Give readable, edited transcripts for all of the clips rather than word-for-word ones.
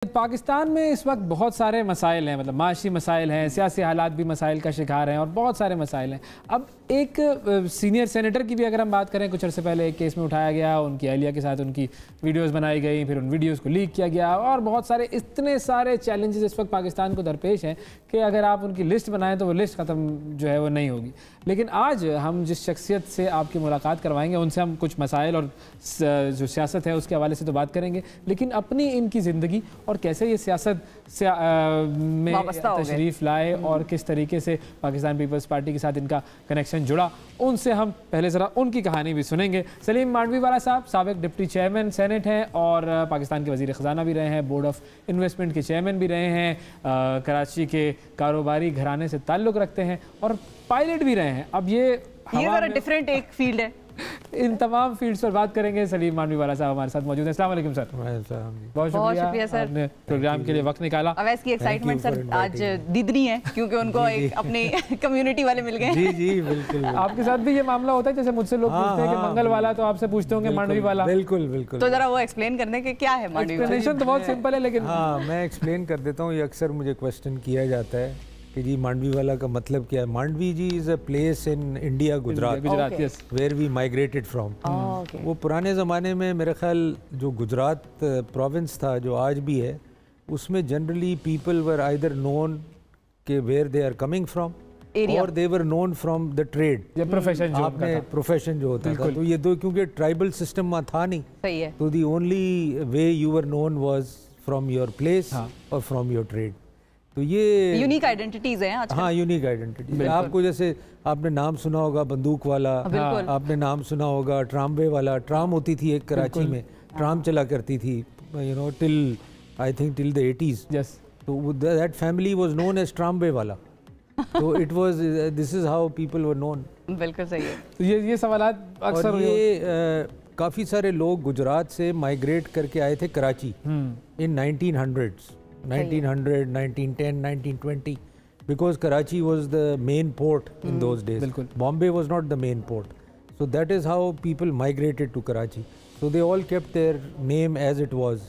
पाकिस्तान में इस वक्त बहुत सारे मसाइल हैं, मतलब माशी मसाइल हैं, सियासी हालात भी मसाइल का शिकार हैं और बहुत सारे मसाइल हैं। अब एक सीनियर सेनेटर की भी अगर हम बात करें, कुछ अर्से पहले एक केस में उठाया गया, उनकी अहलिया के साथ उनकी वीडियोस बनाई गई, फिर उन वीडियोस को लीक किया गया और बहुत सारे इतने सारे चैलेंजेस इस वक्त पाकिस्तान को दरपेश हैं कि अगर आप उनकी लिस्ट बनाएं तो वो लिस्ट ख़त्म जो है वो नहीं होगी। लेकिन आज हम जिस शख्सियत से आपकी मुलाकात करवाएंगे उनसे हम कुछ मसाइल और जो सियासत है उसके हवाले से तो बात करेंगे, लेकिन अपनी इनकी ज़िंदगी और कैसे ये सियासत में तशरीफ़ लाए और किस तरीके से पाकिस्तान पीपल्स पार्टी के साथ इनका कनेक्शन जुड़ा, उनसे हम पहले ज़रा उनकी कहानी भी सुनेंगे। सलीम मांडवीवाला साहब साबिक डिप्टी चेयरमैन सेनेट हैं और पाकिस्तान के वज़ीर ख़जाना भी रहे हैं, बोर्ड ऑफ इन्वेस्टमेंट के चेयरमैन भी रहे हैं, कराची के कारोबारी घराने से ताल्लुक़ रखते हैं और पायलट भी रहे हैं। अब ये ज़रा डिफरेंट एक फील्ड है। इन तमाम फील्ड्स पर बात करेंगे। सलीम मांडवीवाला साहब हमारे साथ मौजूद हैं। अस्सलाम वालेकुम सर। बहुत शुक्रिया सर, आपने प्रोग्राम के लिए वक्त निकाला। अवैस की एक्साइटमेंट सर आज दीदनी है क्योंकि उनको एक अपनी कम्युनिटी वाले मिल गए। जी जी बिल्कुल। आपके साथ भी ये मामला होता है, जैसे मुझसे लोग पूछते हैं कि मंगल वाला, तो आपसे पूछते होंगे मांडवी वाला। बिल्कुल बिल्कुल। तो जरा वो एक्सप्लेन कर दें कि क्या है मांडवी वाला। एक्सप्लेनेशन तो बहुत सिंपल है, लेकिन हाँ मैं एक्सप्लेन कर देता हूँ। ये अक्सर मुझे क्वेश्चन किया जाता है कि जी मांडवी वाला का मतलब क्या है। Mandvi ji is a place in India, Gujarat, yes, where we migrated from. वो पुराने ज़माने में मेरे ख्याल जो गुजरात प्रोविंस था, जो आज भी है, उसमें generally people were either known के where they are coming from और they were known from the trade, profession जो आपने प्रोफेशन जो होता था। तो ये दो, क्योंकि ट्राइबल सिस्टम में था नहीं, सही है, तो the only way you were known was from your place और फ्रॉम योर ट्रेड। तो ये यूनिक आइडेंटिटीज हैं आजकल। हाँ यूनिक आइडेंटिटीज। आपको जैसे आपने नाम सुना होगा बंदूक वाला, आपने नाम सुना होगा ट्रामवे वाला। ट्राम होती थी एक कराची में, ट्राम चला करती थी, you know, till I think till the 80s। Yes, तो that family was known as tramway वाला। तो it was, this is how people were known. बिल्कुल सही है। तो ये सवालात अक्सर ये काफ़ी सारे लोग गुजरात से माइग्रेट करके आए थे कराची इन 1900s, 1900, 1910, 1920, because Karachi was the main port in those days. Bombay was not the main port. So that is how people migrated to Karachi. So they all kept their name as it was.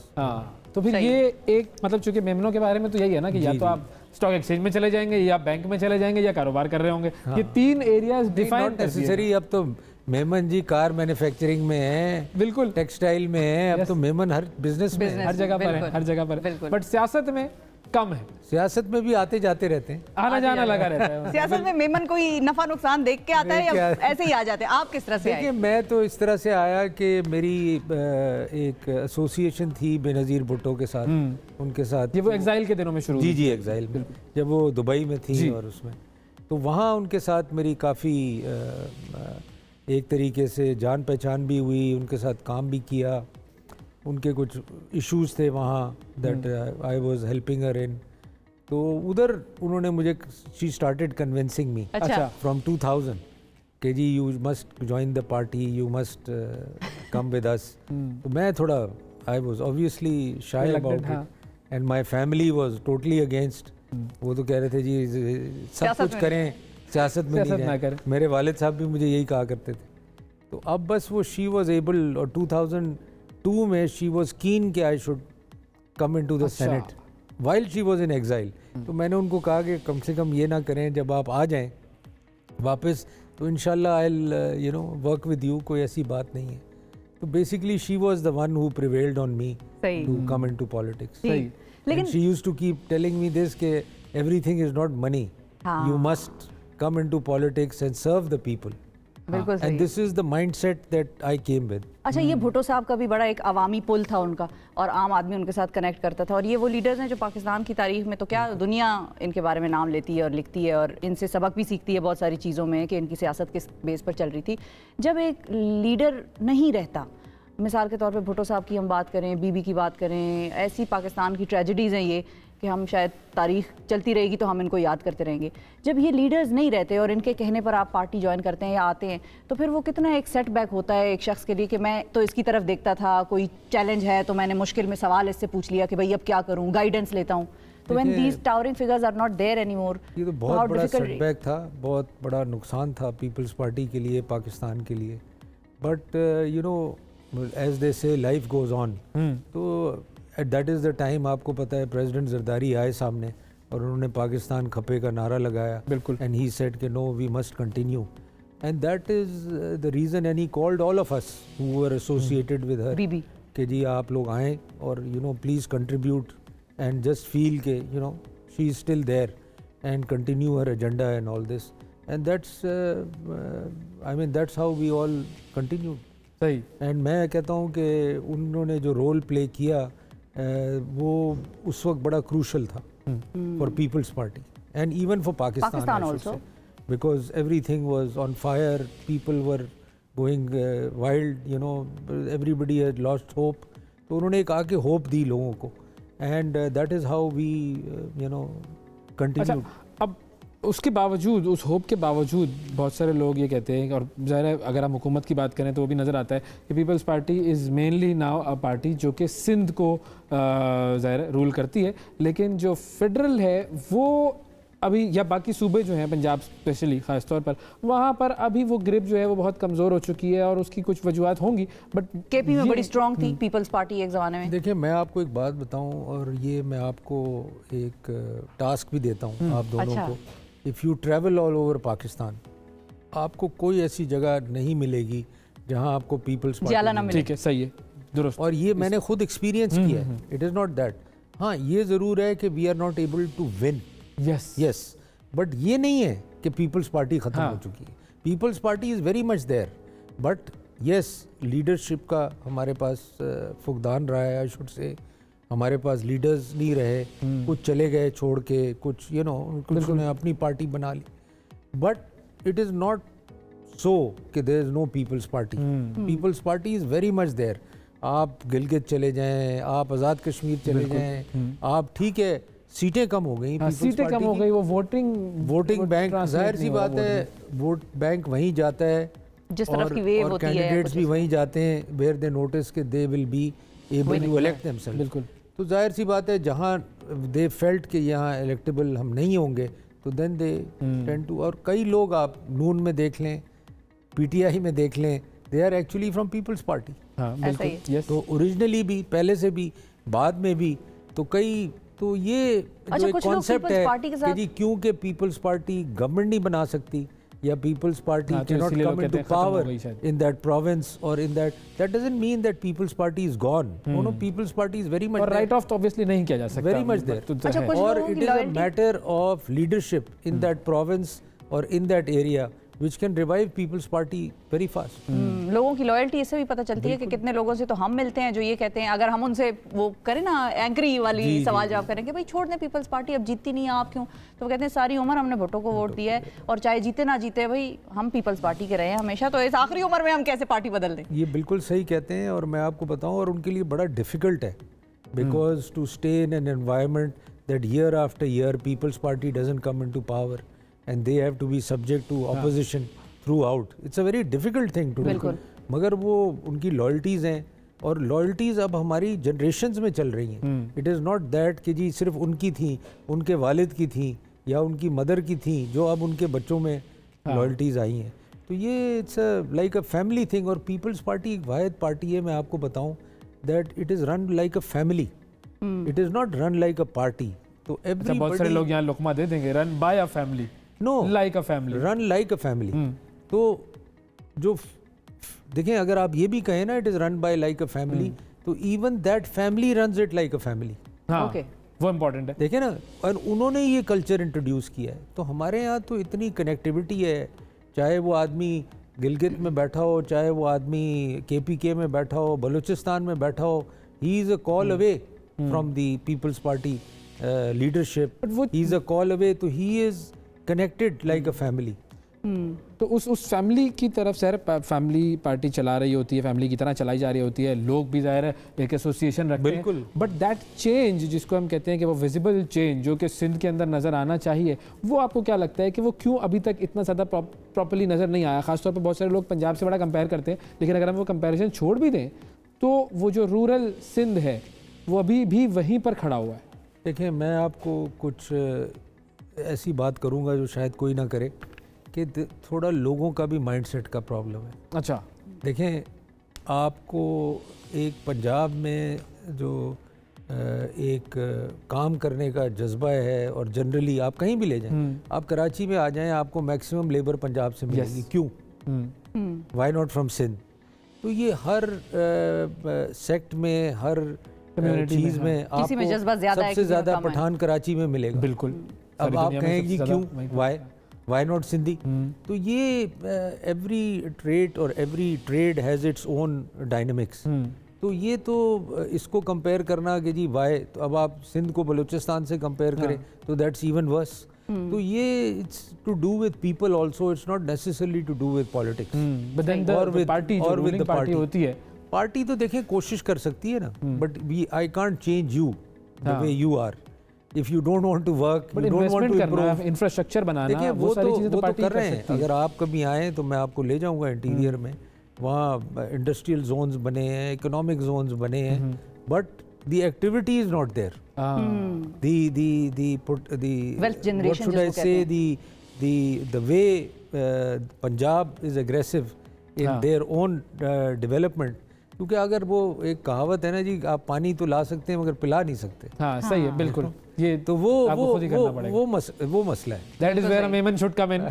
तो फिर ये एक मतलब, चूंकि मेमनों के बारे में तो यही है ना कि या तो आप स्टॉक एक्सचेंज में चले जाएंगे, या बैंक में चले जाएंगे, या कारोबार कर रहे होंगे। ये तीन एरियाज डिफाइन नेसेसरी। अब तो मेमन जी कार मैन्युफैक्चरिंग में है, बिल्कुल टेक्सटाइल में है, अब तो मेमन हर बिजनेस में हर जगह पर है, हर जगह पर। बट सियासत में कम है। सियासत में भी आते जाते रहते हैं, आना जाना लगा रहता है। सियासत में मेमन कोई नफा नुकसान देख के आता है या ऐसे ही आ जाते हैं? आप किस तरह से आए? देखिए मैं तो इस तरह से आया कि मेरी एक एसोसिएशन थी बेनज़ीर भुट्टो के साथ, उनके साथ। ये वो एग्जाइल के दिनों में शुरू? जी जी, एग्जाइल में, जब वो दुबई में थी और उसमें, तो वहाँ उनके साथ मेरी काफ़ी एक तरीके से जान पहचान भी हुई, उनके साथ काम भी किया। उनके कुछ इश्यूज थे वहाँ, that I was helping her in. तो उधर उन्होंने मुझे, she started convincing me from 2000 कि जी you must join the party, you must come with us. तो मैं थोड़ा, I was obviously shy about it and my family was totally against. वो तो कह रहे थे जी सब कुछ करें, सियासत में नहीं जाएं। मेरे वालिद साहब भी मुझे यही कहा करते थे। तो अब बस वो शी वाज एबल, और 2002 में शी वाज कीन कि I should come into the senate while she was in exile. तो मैंने उनको कहा कि कम से कम ये ना करें, जब आप आ जाएं वापस तो इंशाल्लाह I will you know work with you, कोई ऐसी बात नहीं है। तो basically she was the one who prevailed on me to come into politics. लेकिन she used to keep telling me this कि everything is not money, you must come into politics and serve the people. And this is the mindset that I came with. अच्छा, ये भुट्टो साहब का भी बड़ा एक अवामी पुल था उनका, और आम आदमी उनके साथ कनेक्ट करता था। और ये वो लीडर्स हैं जो पाकिस्तान की तारीख में तो क्या दुनिया इनके बारे में नाम लेती है और लिखती है, और इनसे सबक भी सीखती है बहुत सारी चीज़ों में कि इनकी सियासत किस बेस पर चल रही थी। जब एक लीडर नहीं रहता, मिसाल के तौर पे भुट्टो साहब की हम बात करें, बीबी की बात करें, ऐसी पाकिस्तान की ट्रेजेडीज़ हैं ये कि हम शायद तारीख चलती रहेगी तो हम इनको याद करते रहेंगे। जब ये लीडर्स नहीं रहते और इनके कहने पर आप पार्टी ज्वाइन करते हैं या आते हैं, तो फिर वो कितना एक सेटबैक होता है एक शख्स के लिए कि मैं तो इसकी तरफ देखता था, कोई चैलेंज है तो मैंने मुश्किल में सवाल इससे पूछ लिया कि भाई अब क्या करूँ, गाइडेंस लेता हूँ। तो when these towering figures are not there anymore, ये तो बहुत बड़ा सेटबैक था, बहुत बड़ा नुकसान था पीपल्स पार्टी के लिए, पाकिस्तान के लिए। But you know, as they say life goes on. तो दैट इज़ द टाइम, आपको पता है प्रेसिडेंट जरदारी आए सामने और उन्होंने पाकिस्तान खपे का नारा लगाया, बिल्कुल, एंड ही सेड कि no we must continue, and that is the reason, and he called all of us who were associated with her बीबी कि जी आप लोग आएँ और you know please contribute and just feel के you know she is still there and continue her agenda and all this, and that's I mean that's how we all continue. सही। And मैं कहता हूँ कि उन्होंने जो रोल प्ले किया वो उस वक्त बड़ा क्रूशल था for Peoples Party and even for Pakistan also, because everything was on fire, people were going wild, you know everybody had lost hope, तो उन्होंने एक आके होप दी लोगों को, and that is how we you know continue. अब उसके बावजूद, उस होप के बावजूद बहुत सारे लोग ये कहते हैं, और ज़ाहिर है अगर हम हुकूमत की बात करें तो वो भी नज़र आता है कि Peoples party is mainly now a party जो कि सिंध को ज़ाहिर रूल करती है, लेकिन जो फेडरल है वो अभी, या बाकी सूबे जो हैं पंजाब स्पेशली ख़ास तौर पर, वहाँ पर अभी वो ग्रिप जो है वो बहुत कमज़ोर हो चुकी है और उसकी कुछ वजूहत होंगी, बट केपी में बड़ी स्ट्रॉन्ग थी पीपल्स पार्टी एक ज़माने में। देखिए मैं आपको एक बात बताऊं, और ये मैं आपको एक टास्क भी देता हूं आप दोनों अच्छा। को, if you travel all over Pakistan, आपको कोई ऐसी जगह नहीं मिलेगी जहां आपको पीपल्स ज्यादा ना पार्टी, मिले। ठीक है, सही है, दुरुस्त। और ये मैंने खुद एक्सपीरियंस किया है, इट इज़ नॉट दैट, हाँ ये ज़रूर है कि we are not able to win, yes, but ये नहीं है कि पीपल्स पार्टी ख़त्म हो चुकी है, Peoples party is very much there, but yes leadership का हमारे पास फुकदान रहा है, आई शुड से हमारे पास लीडर्स नहीं रहे, कुछ चले गए छोड़ के, कुछ यू नो कुछ ने अपनी पार्टी बना ली, but it is not so कि there is no peoples party, people's party is very much there. आप गिलगित चले जाएं, आप आज़ाद कश्मीर चले जाएं, आप ठीक है सीटें कम हो गई, सीटें कम हो गई, वो वोटिंग बैंक, जाहिर सी बात है वोट बैंक वहीं जाता है जिस तरफ की वेव होती है, कैंडिडेट्स भी वहीं जाते हैं वेयर दे नोटिस के they will be able to elect themselves, बिल्कुल, तो जाहिर सी बात है जहाँ दे फेल्ट कि यहाँ इलेक्टेबल हम नहीं होंगे तो देन दे टेंड टू, और कई लोग आप नून में देख लें, पीटीआई में देख लें, they are actually from Peoples Party, हाँ बिल्कुल, यस, तो ओरिजिनली भी, पहले से भी, बाद में भी, तो कई, तो ये जो एक कॉन्सेप्ट है कि जी क्योंकि पीपल्स पार्टी गवर्नमेंट नहीं बना सकती या Peoples Party can not come into power in that province और in that doesn't mean that Peoples Party is gone, no peoples Party is very much, और राइट ऑफ तो ऑब्वियसली नहीं किया जा सकता, वेरी मच देयर, और it is a matter of leadership in that province और in that area which can revive People's Party very fast. लोगों की लॉयल्टी इससे भी पता चलती है कि कितने लोगों से तो हम मिलते हैं जो ये कहते हैं, अगर हम उनसे वो करें ना एंकरी वाली सवाल जवाब करें कि भाई छोड़ दें पीपल्स पार्टी, अब जीतती नहीं है आप क्यों, तो वो कहते हैं सारी उम्र हमने भुट्टो को वोट दिया है और चाहे जीते ना जीते भाई हम पीपल्स पार्टी के रहे हैं हमेशा, तो इस आखिरी उम्र में हम कैसे पार्टी बदल दें। ये बिल्कुल सही कहते हैं, और मैं आपको बताऊं, और उनके लिए बड़ा डिफिकल्ट है, because to stay in an environment that year after year Peoples Party doesn't come into power and they have to be subject to opposition throughout, it's a very difficult thing to do, मगर वो उनकी loyalties हैं, और loyalties अब हमारी generations में चल रही हैं, इट इज़ नॉट दैट कि जी सिर्फ उनकी थी, उनके वालिद की थी या उनकी मदर की थी, जो अब उनके बच्चों में लॉयल्टीज़ आई हैं, तो ये it's like a family thing, और पीपल्स पार्टी एक वाहिद पार्टी है, मैं आपको बताऊं that it is run like a family, it is not run like a party, तो एवरीबॉडी, बहुत सारे लोग यहाँ लुकमा दे देंगे, run by a family, know like a family, run like a family, तो जो देखें अगर आप ये भी कहें ना it is run by like a family, तो even that family runs it like a family, हाँ वो इम्पोर्टेंट है, देखें ना, और उन्होंने ये कल्चर इंट्रोड्यूस किया है, तो हमारे यहाँ तो इतनी कनेक्टिविटी है, चाहे वो आदमी गिलगित में बैठा हो, चाहे वो आदमी KPK में बैठा हो, बलूचिस्तान में बैठा हो, he is a call away from the people's party leadership, he is a call away, तो he is connected like a family. तो उस फैमिली की तरफ से फैमिली पार्टी चला रही होती है, फैमिली की तरह चलाई जा रही होती है, लोग भी ज़ाहिर है एक एसोसिएशन रखते हैं, बिल्कुल, बट दैट चेंज जिसको हम कहते हैं कि वो विजिबल चेंज जो कि सिंध के अंदर नज़र आना चाहिए, वो आपको क्या लगता है कि वो क्यों अभी तक इतना ज़्यादा प्रॉपर्ली नज़र नहीं आया? खासतौर पर बहुत सारे लोग पंजाब से बड़ा कंपेयर करते हैं, लेकिन अगर हम वो कंपेरिजन छोड़ भी दें तो वो जो रूरल सिंध है वो अभी भी वहीं पर खड़ा हुआ है। देखिए मैं आपको कुछ ऐसी बात करूँगा जो शायद कोई ना करे, कि थोड़ा लोगों का भी माइंडसेट का प्रॉब्लम है। अच्छा, देखें आपको एक पंजाब में जो एक काम करने का जज्बा है, और जनरली आप कहीं भी ले जाएं, आप कराची में आ जाएं, आपको मैक्सिमम लेबर पंजाब से मिलेगी। क्यों? Why not from Sindh? तो ये हर सेक्ट में, हर चीज़ में आपको सबसे ज़्यादा पठान कराची में मिलेगा। बिल्कुल। अब आप कहेंगे क्यों, वाई नॉट सिंधी? तो ये एवरी ट्रेड और every trade has its own dynamics. तो ये तो इसको कंपेयर करना कि जी वाई, तो अब आप सिंध को बलूचिस्तान से कंपेयर करें तो दैट्स इवन वर्स। तो ये it's to do with people also, it's not necessarily to do with politics. और विद द पार्टी होती है, पार्टी तो देखें कोशिश कर सकती है ना, but I can't change you the way you are. If you don't want to work, you don't want to improve, infrastructure बनाना, देखिए वो तो कर रहे हैं। अगर आप कभी आए तो मैं आपको ले जाऊंगा इंटीरियर में, वहाँ इंडस्ट्रियल जोन्स बने हैं, इकोनॉमिक जोन्स बने हैं, but the activity is not there. Wealth generation, what should I say, the way Punjab is aggressive in their own development. क्योंकि अगर वो एक कहावत है ना जी, आप पानी तो ला सकते हैं मगर पिला नहीं सकते। हाँ, सही है, बिल्कुल। ये तो वो मसला है। That is where a Memon should come in।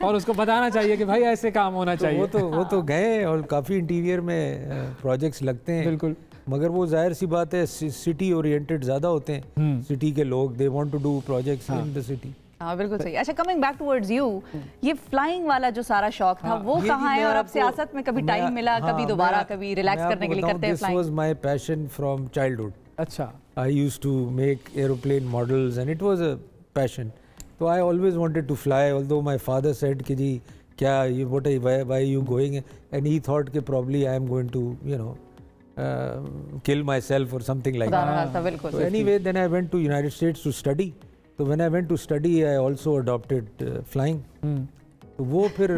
और उसको बताना चाहिए कि भाई ऐसे काम होना चाहिए। वो तो गए और काफ़ी इंटीरियर में प्रोजेक्ट्स लगते हैं, बिल्कुल, मगर वो जाहिर सी बात है सिटी ओरिएंटेड ज़्यादा होते हैं। सिटी के लोग they want to do projects in the city. हाँ, बिल्कुल सही। अच्छा, कमिंग बैक टुवर्ड्स यू, ये फ्लाइंग वाला जो सारा शौक था वो कहाँ है, और अब सियासत में कभी टाइम मिला, कभी दोबारा, कभी रिलैक्स करने के लिए करते हैं flying? This was my passion from childhood. अच्छा। I used to make aeroplane models and it was a passion. So I always wanted to fly, although my father said कि जी क्या ये why are you going, and he thought कि probably I am going to kill myself or something like that. So anyway, then I went to United States to study. So when I went to study, I also adopted flying. तो वो फिर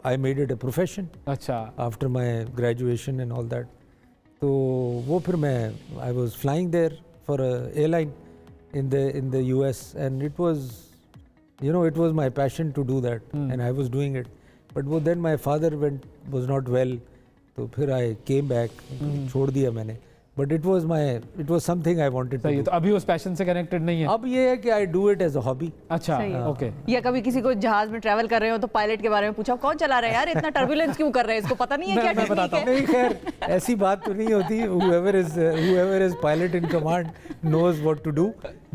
I made it a profession. अच्छा। After my graduation and all that. तो वो फिर मैं I was flying there for airline in the US, and it was my passion to do that, and I was doing it. But वो then my father was not well, तो फिर I came back, छोड़ दिया मैंने। But it was something I wanted to do. तो अभी उस passion से कनेक्टेड नहीं है? अब ये है कि I do it as a hobby. अच्छा, ओके। या कभी किसी को जहाज में ट्रैवल कर रहे हो तो पायलट के बारे में पूछा, कौन चला रहा है यार, इतना टर्बुलेंस क्यों कर रहे हैं, इसको पता नहीं है क्या टेक्निक है? नहीं, खैर ऐसी बात तो नहीं होती। whoever is pilot in command knows what to do,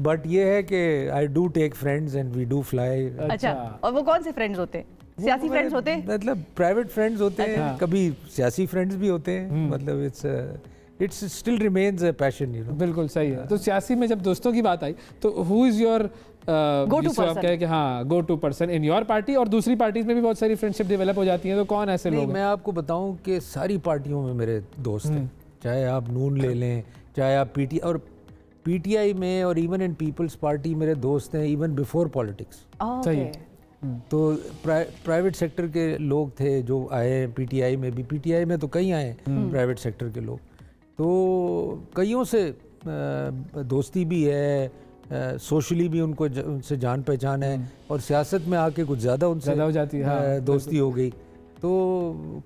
but ये है कि I do take friends and we do fly. अच्छा, और वो कौन से फ्रेंड्स होते हैं? सियासी फ्रेंड्स होते हैं? मतलब प्राइवेट फ्रेंड्स होते हैं, कभी सियासी फ्रेंड्स भी होते हैं। मतलब it's still remains a passion, you know. बिल्कुल सही है। तो सियासी में जब दोस्तों की बात आई तो who is your go to person? आप कहें कि हाँ, go to person in your party, और दूसरी पार्टीज में भी बहुत सारी फ्रेंडशिप डेवलप हो जाती हैं, तो कौन ऐसे लोग हैं? मैं आपको बताऊं कि सारी पार्टियों में मेरे दोस्त हैं, चाहे आप नून ले लें, चाहे आप पीटीआई में, और इवन इन पीपल्स पार्टी मेरे दोस्त हैं, इवन बिफोर पॉलिटिक्स। सही है। तो प्राइवेट सेक्टर के लोग थे जो आए पीटीआई में भी। पीटीआई में तो कई आए प्राइवेट सेक्टर के लोग, तो कईयों से दोस्ती भी है, सोशली भी उनसे जान पहचान है, और सियासत में आके कुछ ज़्यादा उनसे हो जाती है, दोस्ती हो गई। तो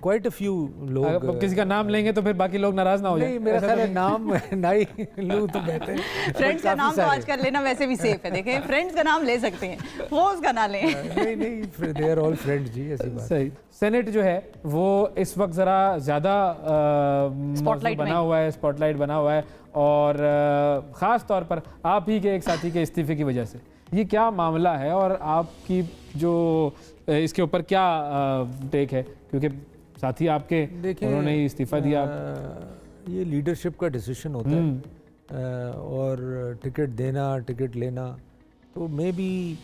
क्वाइट अ फ्यू लोग। अब किसी का नाम लेंगे तो फिर बाकी लोग नाराज ना हो जाए। नहीं, मेरा ख्याल है नाम नहीं लूँ तो बेहतर है। फ्रेंड्स का नाम तो आजकल लेना वैसे भी सेफ है, देखें फ्रेंड्स का नाम ले सकते हैं, वो उसका ना लें। नहीं, दे आर ऑल फ्रेंड्स जी, ऐसी बात। सही। सेनेट जो है वो इस वक्त ज़रा ज़्यादा स्पॉटलाइट बना हुआ है, और ख़ास तौर पर आप ही के एक साथी के इस्तीफे की वजह से। ये क्या मामला है, और आपकी जो इसके ऊपर क्या टेक है, क्योंकि साथी आपके उन्होंने ही इस्तीफा दिया। ये लीडरशिप का डिसीजन होता है, और टिकट देना, टिकट लेना, तो मे बी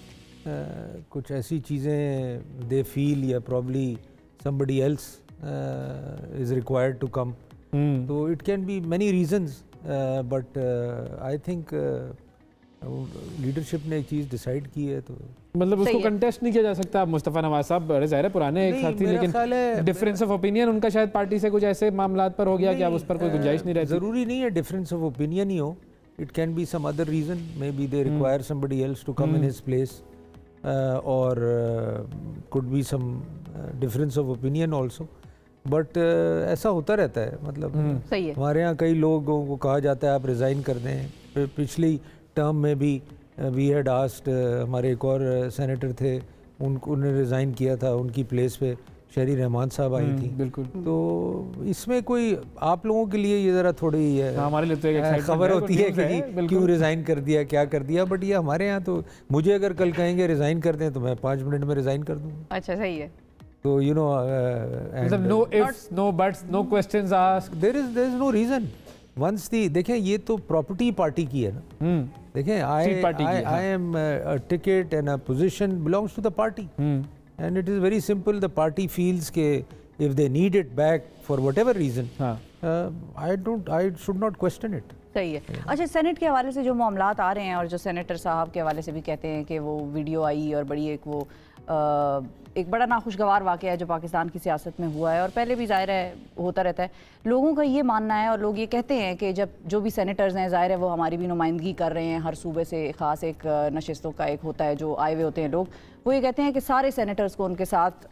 कुछ ऐसी चीज़ें दे फील, या probably somebody else is required to come, तो it can be many reasons, but I think leadership ने एक चीज़ डिसाइड की है, तो मतलब उसको कंटेस्ट नहीं किया जा सकता। आप मुस्तफ़ा नवाज साहब बड़े ज़ाहिर पुराने एक साथी, लेकिन डिफरेंस ऑफ ओपिनियन उनका शायद पार्टी से कुछ ऐसे मामलात पर हो गया कि अब उस पर कोई गुंजाइश नहीं रहती। ज़रूरी नहीं है डिफरेंस ऑफ ओपिनियन ही हो, it can be some other reason, maybe they require somebody else to come in his place, और could be some difference of opinion also, but ऐसा होता रहता है, मतलब सही है। हमारे यहाँ कई लोगों को कहा जाता है आप रिज़ाइन कर दें। पिछली टर्म में भी वी हैड आस्क्ड, हमारे एक और सेनेटर थे, उन्होंने रिज़ाइन किया था, उनकी प्लेस पे शहरी रहमान साहब आई थी। बिल्कुल। तो इसमें कोई आप लोगों के लिए ये ज़रा थोड़ी हमारे लिए तो एक खबर होती है कि जी क्यों रिज़ाइन कर दिया, क्या कर दिया, बट ये हमारे यहाँ तो मुझे अगर कल कहेंगे रिज़ाइन कर दें तो मैं 5 मिनट में रिज़ाइन कर दूँगा। अच्छा, सही है। तो यू नो मतलब no ifs, no buts, no questions asked, there is no reason. Once दी देखें, ये तो प्रॉपर्टी पार्टी की है ना। देखें, I am a ticket and a position belongs to the party and it is very simple. The party feels के if they need it back for whatever reason, I should not question it. सही है। अच्छा, senate के हवाले से जो मामलात आ रहे हैं और जो सेनेटर साहब के हवाले से भी कहते हैं कि वो वीडियो आई और बड़ी एक बड़ा नाखुशगवार वाक़या है जो पाकिस्तान की सियासत में हुआ है और पहले भी ज़ाहिर है होता रहता है। लोगों का ये मानना है और लोग ये कहते हैं कि जब जो भी सेनेटर्स हैं, ज़ाहिर है वो हमारी भी नुमाइंदगी कर रहे हैं, हर सूबे से ख़ास एक नशिस्तों का एक होता है जो आए हुए होते हैं लोग, वो ये कहते हैं कि सारे सेनेटर्स को उनके साथ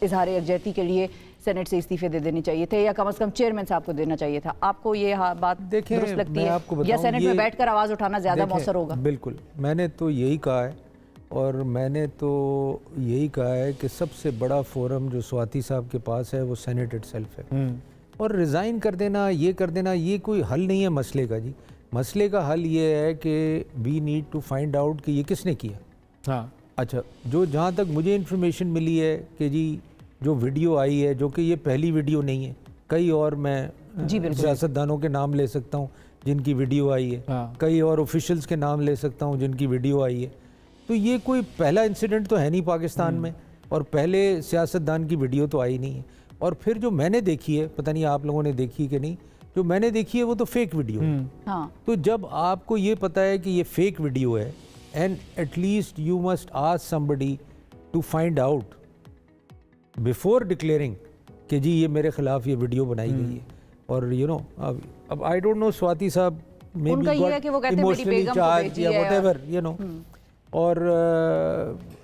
इजहार यकजहती के लिए सेनेट से इस्तीफे दे देने चाहिए थे या कम से कम चेयरमैन साहब को देना चाहिए था। आपको ये बात दुरुस्त लगती है या सेनेट में बैठकर आवाज़ उठाना ज़्यादा मौसर होगा? बिल्कुल, मैंने तो यही कहा है और मैंने तो यही कहा है कि सबसे बड़ा फोरम जो स्वाति साहब के पास है वो सेनेट इटसेल्फ है। और रिज़ाइन कर देना, ये कर देना, ये कोई हल नहीं है मसले का जी। मसले का हल ये है कि we need to find out कि ये किसने किया। हाँ, अच्छा, जो जहाँ तक मुझे इन्फॉर्मेशन मिली है कि जी जो वीडियो आई है, जो कि ये पहली वीडियो नहीं है, कई और मैं सियासतदानों के नाम ले सकता हूँ जिनकी वीडियो आई है। हाँ। कई और ऑफिशियल्स के नाम ले सकता हूँ जिनकी वीडियो आई है। तो ये कोई पहला इंसिडेंट तो है नहीं पाकिस्तान में और पहले सियासतदान की वीडियो तो आई नहीं है। और फिर जो मैंने देखी है, पता नहीं आप लोगों ने देखी कि नहीं, जो मैंने देखी है वो तो फेक वीडियो है। हाँ। तो जब आपको ये पता है कि ये फेक वीडियो है and at least you must ask somebody to find out before declaring कि जी ये मेरे खिलाफ ये वीडियो बनाई गई है। और यू नो अब आई डोंट नो स्वाति साहब मे बी इमोशनली चार्ज या व्हाटएवर यू नो। और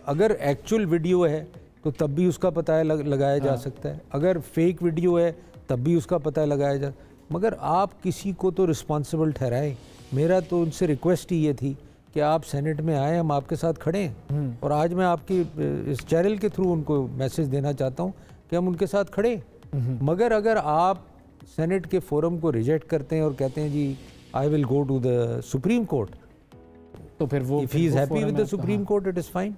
अगर एक्चुअल वीडियो है तो तब भी उसका पता लगाया जा सकता है, अगर फेक वीडियो है तब भी उसका पता लगाया जा, मगर आप किसी को तो रिस्पॉन्सिबल ठहराएं। मेरा तो उनसे रिक्वेस्ट ही ये थी कि आप सेनेट में आए, हम आपके साथ खड़े हैं। और आज मैं आपकी इस चैनल के थ्रू उनको मैसेज देना चाहता हूँ कि हम उनके साथ खड़े हैं। मगर अगर आप सेनेट के फोरम को रिजेक्ट करते हैं और कहते हैं जी I will go to the supreme court, तो फिर वो if he is happy with the supreme court it is fine.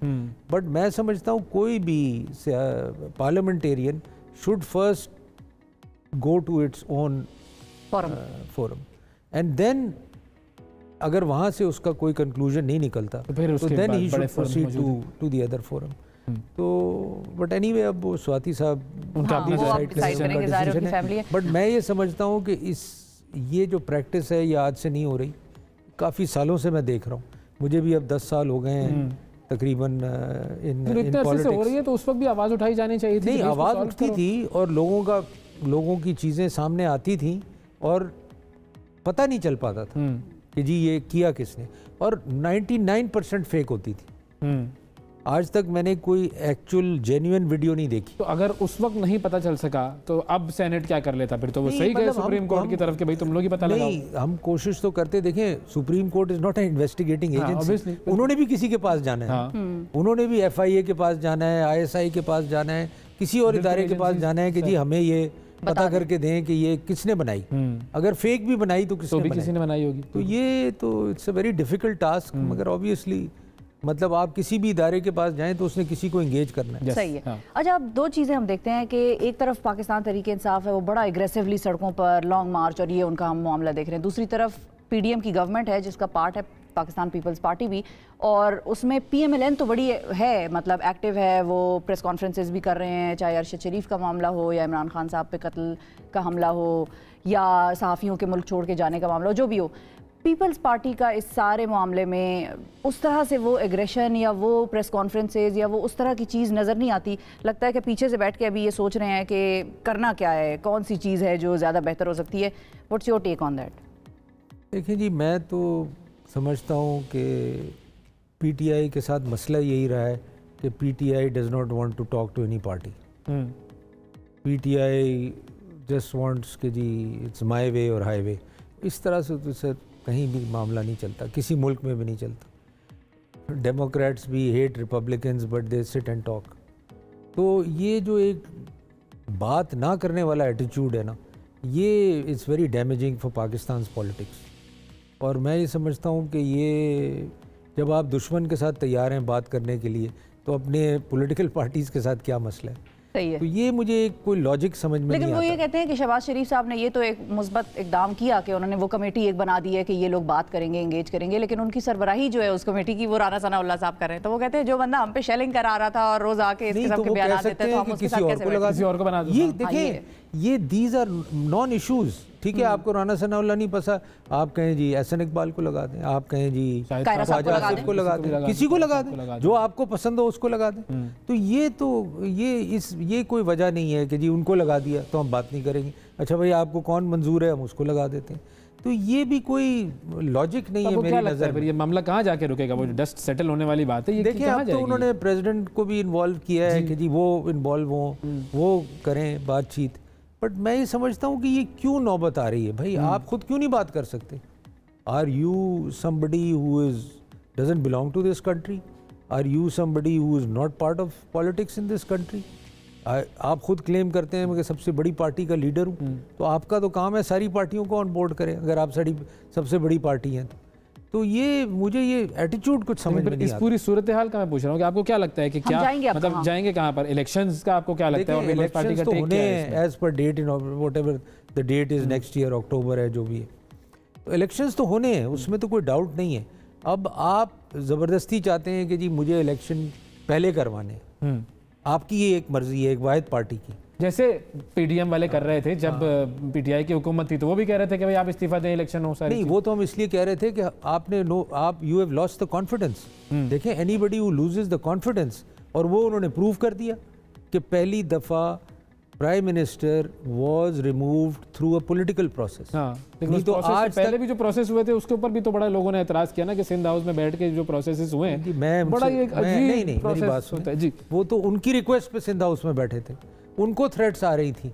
But मैं समझता हूँ कोई भी parliamentarian should first go to its own forum and then अगर वहाँ से उसका कोई कंक्लूजन नहीं निकलता तो then he should proceed to the other forum. तो बट एनीवे अब वो स्वाति साहब उनका डिसीजन है। बट मैं ये समझता हूँ कि ये जो प्रैक्टिस है ये आज से नहीं हो रही, काफ़ी सालों से मैं देख रहा हूँ। मुझे भी अब 10 साल हो गए हैं तकरीबन इन पॉलिटिक्स हो रही है, तो उस वक्त भी आवाज़ उठाई जानी चाहिए थी। नहीं, आवाज़ उठती थी और लोगों की चीज़ें सामने आती थी और पता नहीं चल पाता था कि जी ये किया किसने, और 99% फेक होती थी। आज तक मैंने कोई एक्चुअल जेन्युइन वीडियो नहीं देखी। तो अगर उस वक्त नहीं पता चल सका तो अब सेनेट क्या कर लेता फिर? तो वो सही गए सुप्रीम कोर्ट की तरफ कि भाई तुम लोग ही पता लगाओ। नहीं, हम कोशिश तो करते। देखें, supreme court is not an investigating agency. उन्होंने भी किसी के पास जाना है, उन्होंने भी FIA के पास जाना है, ISI के पास जाना है, किसी और इदारे के पास जाना है कि जी हमें ये पता करके दें कि ये किसने बनाई। अगर फेक भी बनाई तो किसी ने बनाई होगी। तो ये तो it's a very difficult task. मगर ऑब्वियसली मतलब आप किसी भी इदारे के पास जाएं तो उसने किसी को एंगेज करना है। सही है। हाँ। अच्छा, अब दो चीज़ें हम देखते हैं कि एक तरफ पाकिस्तान तहरीक इंसाफ है, वो बड़ा एग्रेसिवली सड़कों पर लॉन्ग मार्च और ये उनका हम मामला देख रहे हैं। दूसरी तरफ PDM की गवर्नमेंट है जिसका पार्ट है पाकिस्तान पीपल्स पार्टी भी, और उसमें PMLN तो बड़ी है, मतलब एक्टिव है, वो प्रेस कॉन्फ्रेंसेस भी कर रहे हैं, चाहे अरशद शरीफ का मामला हो या इमरान खान साहब पे कत्ल का हमला हो या सहाफ़ियों के मुल्क छोड़ के जाने का मामला हो, जो भी हो। पीपल्स पार्टी का इस सारे मामले में उस तरह से वो एग्रेशन या वो प्रेस कॉन्फ्रेंसेज या वो उस तरह की चीज़ नज़र नहीं आती। लगता है कि पीछे से बैठ के अभी ये सोच रहे हैं कि करना क्या है, कौन सी चीज़ है जो ज़्यादा बेहतर हो सकती है। What's your take on that? देखिए जी, मैं तो समझता हूँ कि PTI के साथ मसला यही रहा है कि PTI does not want to talk to any party. PTI just wants कि जी इट्स माय वे और हाईवे, इस तरह से तो सर कहीं भी मामला नहीं चलता, किसी मुल्क में भी नहीं चलता। डेमोक्रेट्स भी hate Republicans but they sit and talk. तो ये जो एक बात ना करने वाला एटीट्यूड है ना, ये it's very damaging for Pakistan politics. और मैं ये समझता हूँ कि ये जब आप दुश्मन के साथ तैयार हैं बात करने के लिए, तो अपने पॉलिटिकल पार्टीज़ के साथ क्या मसला है? सही है। तो ये मुझे एक कोई लॉजिक समझ में नहीं आता। लेकिन वो ये कहते हैं कि शहबाज शरीफ साहब ने ये तो एक मुस्बत इकदाम किया कि उन्होंने वो कमेटी एक बना दी है कि ये लोग बात करेंगे, एंगेज करेंगे, लेकिन उनकी सरबराही जो है उस कमेटी की वो राना सनाउल्लाह साहब कर रहे हैं। तो वो कहते हैं जो बंदा हम पे शेलिंग करा रहा था और रोज आके इस किस्म के बयान देते हैं, तो हम उसके साथ कैसे बैठें? किसी और को बना दो। ये देखिए, ये दीज आर नॉन इश्यूज। ठीक है, आपको राना सनाउल्लाह नहीं पसंद, आप कहें जी एहसन इकबाल को लगा दें, आप कहें जी कायरा साहब आसिफ को लगा दें, किसी को लगा दें, जो आपको पसंद हो उसको लगा दें। तो ये कोई वजह नहीं है कि जी उनको लगा दिया तो हम बात नहीं करेंगे। अच्छा भाई, आपको कौन मंजूर है, हम उसको लगा देते हैं। तो ये भी कोई लॉजिक नहीं है मेरी नज़र में। ये मामला कहाँ जाके रुकेगा? वो डस्ट सेटल होने वाली बात है, ये देखिए अब तो उन्होंने प्रेसिडेंट को भी इन्वॉल्व किया है कि जी वो इन्वॉल्व हों, वो करें बातचीत। बट मैं ये समझता हूँ कि ये क्यों नौबत आ रही है भाई? आप खुद क्यों नहीं बात कर सकते? Are you somebody who is doesn't belong to this country? Are you somebody who is not part of politics in this country? आप खुद क्लेम करते हैं मैं सबसे बड़ी पार्टी का लीडर हूँ, तो आपका तो काम है सारी पार्टियों को ऑन बोर्ड करें, अगर आप सबसे बड़ी पार्टी हैं तो ये मुझे ये एटीट्यूड कुछ समझ में नहीं इस आता। पूरी सूरत हाल का मैं पूछ रहा हूँ कि आपको क्या लगता है कि क्या मतलब जाएंगे कहाँ पर? इलेक्शंस का आपको क्या लगता है? इलेक्शंस तो होने हैं as per date in whatever the date is next year, अक्टूबर है जो भी है, तो इलेक्शंस तो होने हैं, उसमें तो कोई डाउट नहीं है। अब आप ज़बरदस्ती चाहते हैं कि जी मुझे इलेक्शन पहले करवाने, आपकी ये एक मर्जी है एक वाहिद पार्टी की, जैसे पीडीएम वाले कर रहे थे जब पीटीआई की हुकूमत थी, तो वो भी कह रहे थे कि भाई आप इस्तीफा दें, इलेक्शन हो सारी। नहीं, वो तो हम इसलिए कह रहे थे कि आप you have lost the confidence. देखें, anybody who loses the confidence, और वो उन्होंने प्रूव कर दिया कि पहली दफ़ा prime minister was removed through a political process. नहीं तो आज पहले भी जो प्रोसेस हुए थे उसके ऊपर भी तो बड़ा लोगों ने एतराज़ किया ना कि सिंध हाउस में बैठ के जो प्रोसेसेस हुए हैं, बड़ा एक अजीब प्रोसेस होता है जी। वो तो उनकी रिक्वेस्ट पे सिंध हाउस में बैठे थे, उनको थ्रेट्स आ रही थी,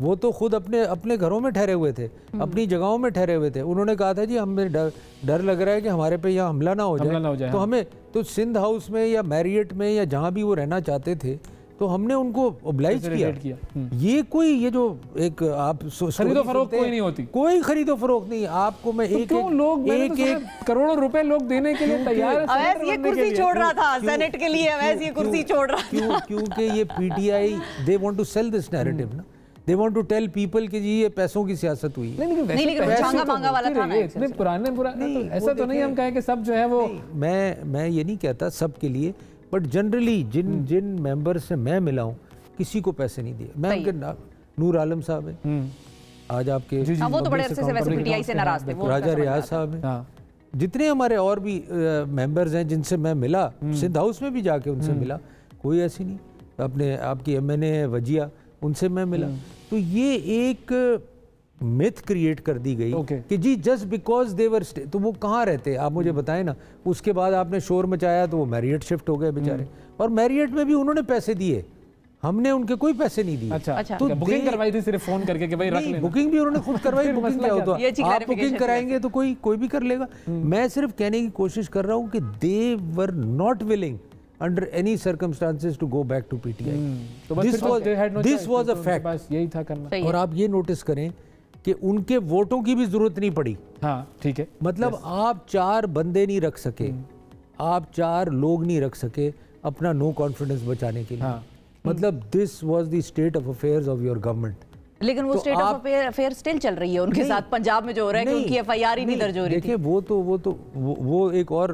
वो तो खुद अपने घरों में ठहरे हुए थे, अपनी जगहों में ठहरे हुए थे। उन्होंने कहा था जी हमें डर लग रहा है कि हमारे पे यहाँ हमला ना हो जाए, तो हमें तो सिंध हाउस में या मैरियट में या जहाँ भी वो रहना चाहते थे, तो हमने उनको ओब्लाइज किया। ये जो एक आप खरीदो फरोख्त कोई नहीं होती, कोई खरीदो फरोख्त नहीं। आपको मैं एक करोड़ों रुपए लोग देने के लिए तैयार है। ये कुर्सी छोड़ रहा था सेनेट के लिए, अवैध ये कुर्सी छोड़ रहा था क्योंकि ये PTI they want to sell this narrative ना, they want to tell people कि जी ये पैसों की सियासत हुई है। लेकिन मांगा वाला था ना, इतने पुराने ऐसा तो नहीं हम कहें कि सब जो है वो, मैं ये नहीं कहता सब के लिए, बट जनरली जिन मेंबर से मैं मिला हूँ किसी को पैसे नहीं दिए। मैं उनके नूर आलम साहब हैं, आज आपके वो तो बड़े अरसे से वैसे पीटीआई से नाराज थे, राजा रियाज साहब हैं, जितने हमारे और भी मेंबर्स हैं जिनसे मैं मिला, सिंध हाउस में भी जाके उनसे मिला, कोई ऐसी नहीं। आपकी एमएनए है वजिया, उनसे मैं मिला। तो ये एक मिथ क्रिएट कर दी गई कि जी जस्ट बिकॉज दे वर, तो वो कहाँ रहते आप मुझे बताएं ना। उसके बाद आपने शोर मचाया तो वो मैरियट शिफ्ट हो गए बेचारे, और मैरियट में भी उन्होंने पैसे दिए, हमने उनके कोई पैसे नहीं दिए। अच्छा, तो बुकिंग करवाई थी सिर्फ फोन करके कि भाई रख लेना। बुकिंग भी उन्होंने खुद करवाई। बुकिंग क्या होता है, आप बुकिंग कराएंगे तो कोई भी कर लेगा। मैं सिर्फ कहने की कोशिश कर रहा हूँ कि they were not willing under any circumstances to go back to PTI. This was a fact. यही था करना। और आप ये नोटिस करें कि उनके वोटों की भी जरूरत नहीं पड़ी। हाँ ठीक है, मतलब आप 4 बंदे नहीं रख सके, आप 4 लोग नहीं रख सके अपना नो कॉन्फिडेंस बचाने के लिए। मतलब this was the state of affairs of your government. लेकिन वो स्टेट ऑफ अफेयर स्टिल चल रही है उनके साथ, पंजाब में जो हो रहा है कि उनकी एफआईआर ही नहीं दर्ज हो रही थी। देखिए वो एक और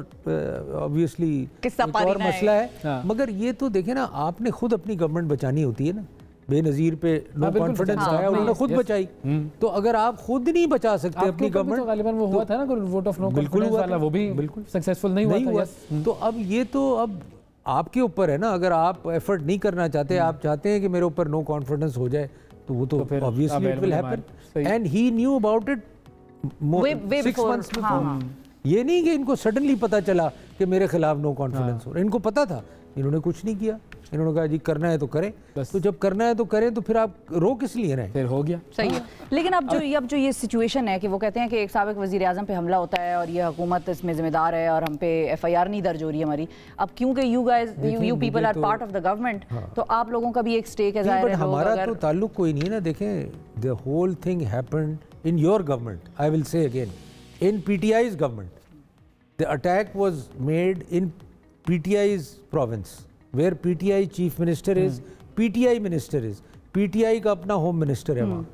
ऑब्वियसली एक और मसला है। मगर ये तो देखिए ना, आपने खुद अपनी गवर्नमेंट बचानी होती है ना। बेनजीर पे नो कॉन्फिडेंस आया, उन्होंने खुद बचाई। तो अगर आप खुद नहीं बचा सकते अपनी गवर्नमेंट, तो गालिबन वो हुआ था ना वोट ऑफ नो कॉन्फिडेंस वाला, वो भी बिल्कुल सक्सेसफुल नहीं हुआ। तो अब ये तो अब आपके ऊपर है ना। अगर आप एफर्ट नहीं करना चाहते, आप चाहते हैं कि मेरे ऊपर नो कॉन्फिडेंस हो जाए, तो वो तो obviously it will happen, and he knew about it 6 months before. ये नहीं कि इनको सडनली पता चला कि मेरे खिलाफ नो कॉन्फिडेंस हो रहा है, इनको पता था, इन्होंने कुछ नहीं किया, इन्होंने कहा जी करना है तो करें, तो जब करना है तो करें, तो फिर आप रो किस लिए रहे? फिर हो गया। सही है। लेकिन अब जो ये सिचुएशन है कि वो कहते हैं कि एक साबिक वज़ीर आज़म पे हमला होता है और ये हुकूमत इसमें जिम्मेदार है और हम पे FIR नहीं दर्ज हो रही है हमारी, अब क्योंकि you people are part of the government, तो आप लोगों का भी एक स्टेक है, जाहिर है। हमारा तो ताल्लुक कोई नहीं है ना। देखें, the whole thing happened in your government, I will say again, in PTI's government. The attack was made in PTI's province, where PTI chief minister is, PTI minister is, PTI का अपना होम मिनिस्टर है वहाँ,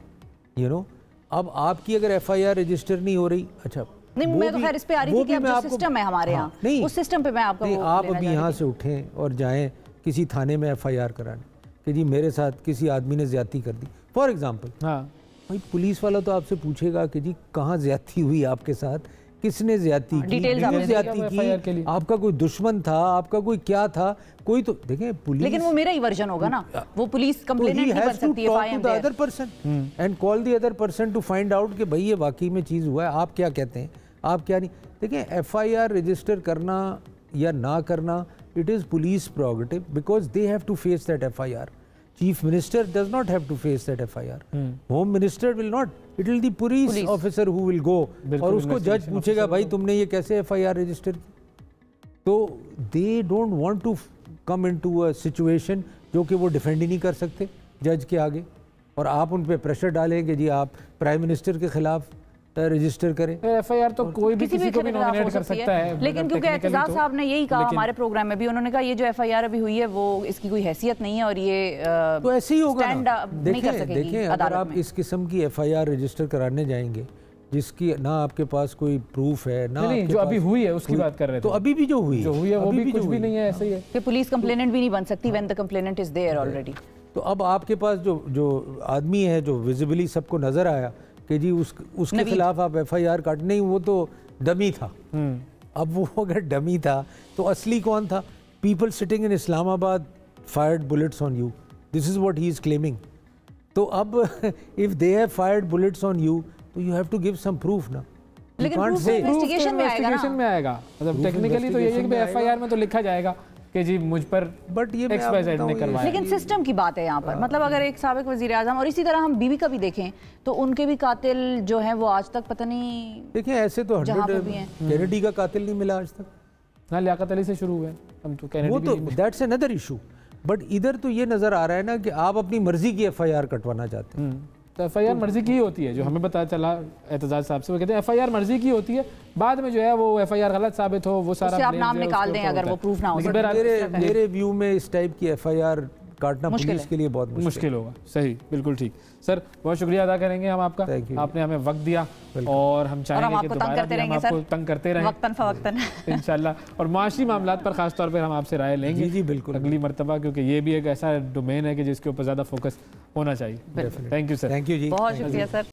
you know. अब आपकी अगर FIR register नहीं हो रही, अच्छा नहीं, मैं तो खैर इस पे आ रही थी कि अब जो सिस्टम है हमारे यहाँ, नहीं उस सिस्टम पे मैं आपको नहीं, आप अभी यहाँ से उठें और जाएं किसी थाने में FIR कराने कि जी मेरे साथ किसी आदमी ने ज्यादती कर दी, फॉर एग्जाम्पल। हाँ भाई पुलिस वाला तो आपसे पूछेगा कि जी कहाँ ज्यादती हुई आपके साथ, किसने ज्यादती की, ज्यादती की, आपका कोई दुश्मन था, आपका कोई क्या था, कोई तो देखें पुलिस, लेकिन वो मेरा ही वर्जन होगा ना, वो पुलिस कंप्लेनेंट नहीं बन सकती है, other person and call the other person to find out कि भाई ये वाकई में चीज़ हुआ है, आप क्या कहते हैं, आप क्या नहीं। देखें FIR रजिस्टर करना या ना करना, it is police prerogative because they have to face that FIR. Chief Minister does not have to face that FIR. Home Minister will not. It will be the police officer who will go. और उसको जज पूछेगा भाई तुमने ये कैसे FIR register की। तो they don't want to come into a situation जो कि वो डिफेंड ही नहीं कर सकते जज के आगे, और आप उन पे प्रेशर डालें कि जी आप प्राइम मिनिस्टर के खिलाफ रजिस्टर करें। FIR तो कोई भी किसी को भी नॉमिनेट कर सकता है, लेकिन क्योंकि एतजाज साहब ने यही कहा हमारे प्रोग्राम में भी, उन्होंने कहा ये जो FIR अभी हुई है वो इसकी कोई हैसियत नहीं है और ये तो ऐसे ही होगा ना। देखें अगर आप इस किस्म की FIR रजिस्टर कराने जाएंगे जिसकी ना आपके पास कोई प्रूफ है ना, नहीं, जो अभी हुई है उसकी बात कर रहे थे, तो अभी भी जो हुई है वो भी कुछ भी नहीं है, ऐसे ही है कि पुलिस कंप्लेनेंट भी नहीं बन सकती when the complainant is there already. तो अब आपके पास जो आदमी है जो विजिबली सबको नजर आया कि जी उसके खिलाफ आप FIR काट, नहीं वो तो डमी था। अब वो अगर डमी था तो असली कौन था? People sitting in Islamabad fired bullets on you, this is what he is claiming. तो अब if they have fired bullets on you तो you have to give some proof ना। लेकिन इन्वेस्टिगेशन में आएगा, मतलब टेक्निकली तो यही है कि FIR में तो लिखा जाएगा कि जी मुझ पर बट ये XYZ ने करवाया। लेकिन सिस्टम की बात है यहाँ पर, मतलब अगर एक साबिक वजीर आजम और इसी तरह हम बीवी का भी देखें तो उनके भी कातिल जो हैं वो आज तक पता नहीं, देखें ऐसे तो 100 कैनेडी का कातिल नहीं मिला आज तक। हाँ, लियाकत अली से शुरू हुए हम तो कैनेडी, वो तो दैट्स अनदर इशू। बट इधर तो ये नजर आ रहा है ना कि आप अपनी मर्जी की FIR कटवाना चाहते हैं। तो FIR मर्जी की होती है, जो हमें पता चला एतजाज साहब से, वो कहते हैं FIR मर्जी की होती है, बाद में जो है वो FIR गलत साबित हो वो सारा आप नाम निकाल दें अगर वो प्रूफ ना हो। मेरे व्यू में इस टाइप की FIR काटना पुलिस के लिए बहुत मुश्किल होगा। सही, बिल्कुल ठीक सर, बहुत शुक्रिया अदा करेंगे हम आपका, आपने हमें वक्त दिया और हम चाहेंगे कि दोबारा भी हम आपको तंग करते रहें वक्तन इंशाल्लाह, और माशी मामलात पर खास तौर पर हम आपसे राय लेंगे जी बिल्कुल अगली मरतबा, क्योंकि ये भी एक ऐसा डोमेन है कि जिसके ऊपर ज़्यादा फोकस होना चाहिए। Thank you sir. Thank you जी, बहुत शुक्रिया सर।